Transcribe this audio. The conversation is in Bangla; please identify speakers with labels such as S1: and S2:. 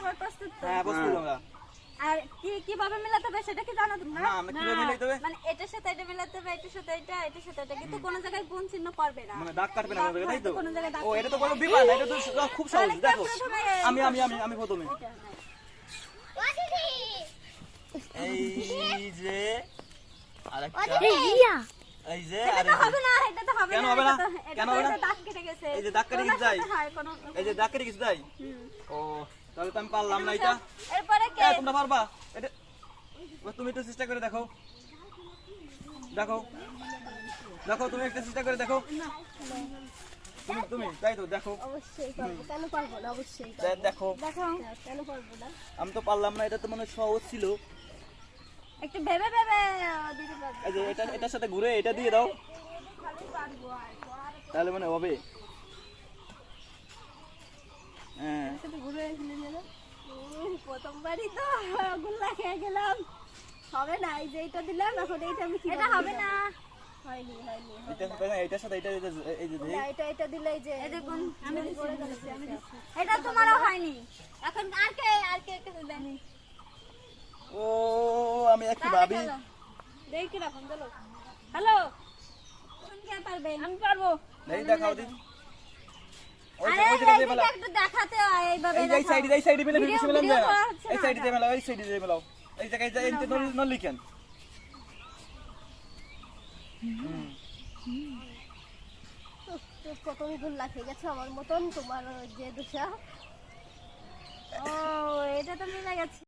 S1: তোমার প্রস্তুত তো?
S2: হ্যাঁ প্রস্তুত আমরা।
S1: আর কিভাবে মেলাতে হবে সেটা কি জানো তোমরা?
S2: না আমরা কিভাবে মিলাইতে হবে?
S1: মানে এটার সাথে এটা মেলাতে হবে, এটার সাথে এটা, এটার সাথে এটা, কিন্তু কোনো জায়গায় গুণ চিহ্ন করবে না।
S2: মানে দাগ কাটবে না কোনো জায়গায়, তাই তো?
S1: কোনো জায়গায় দাগ
S2: ও এটা তো কোনো বিপদ না, এটা তো খুব সহজ।
S1: তাহলে
S2: দেখো
S1: প্রথমে
S2: আমি প্রথমে এই যে আরেকটা এই যে
S1: এটা তো হবে না, এটা তো হবে
S2: কেন
S1: না,
S2: হবে না?
S1: এটা
S2: কেন
S1: তো
S2: হবে না?
S1: দাগ কেটে গেছে।
S2: এই যে দাগ কেটে গেছে তাই? এই যে দাগ কেটে গেছে তাই?
S1: হুম।
S2: ও তাহলে তো আমি পারলাম না এটা।
S1: এরপরে কে?
S2: তোমরা পারবা এটা? তুমি একটু চেষ্টা করে দেখো, দেখো দেখো তুমি একটা চেষ্টা করে দেখো। তুমি তাই তো দেখো।
S1: অবশ্যই পারবো, কেন পারবো না? অবশ্যই
S2: দেখো
S1: দেখাও, কেন পারবো না?
S2: আমি তো পারলাম না, এটা তো মানে সহজ ছিল।
S1: একটু ভেবে ভেবে দিতে পারবো।
S2: এই যে এটার সাথে ঘুরে এটা দিয়ে দাও, তাহলে মানে হবে। হ্যাঁ
S1: ঘুরে প্রথমবারই তো গুল্লা খেয়ে গেলাম। হবে না, এই যে এটা দিলাম, এখন এইটা আমি এটা হবে না। হয়নি হয়নি
S2: এটার সাথে এটা এই যে
S1: না, এটা দিলে এই যে দেখুন আমি এটা তোমারও হয়নি। এখন আর কে দেন?
S2: ও আমি একটু ভাবি।
S1: দেই কি রকম চলো। হ্যালো, কোন কে পারবে? আমি পারবো।
S2: এই দেখাও দি।
S1: আরে এইদিকে একটু দেখাতে হয়, এইভাবে
S2: এই
S1: দেখাও।
S2: এই সাইডে মিলে
S1: ভিডিও
S2: মিলান যায় না।
S1: করা হচ্ছে
S2: এই
S1: না
S2: সাইডে
S1: এটা।
S2: দিয়ে মেলাও, এই সাইডে দিয়ে মেলাও। এই জায়গায় যা এনতে ন লিখেন।
S1: প্রথমে গুল্লা খেয়ে গেছে আমার মতন, তোমার যে দোষা। ও এটা তো মিলে গেছে।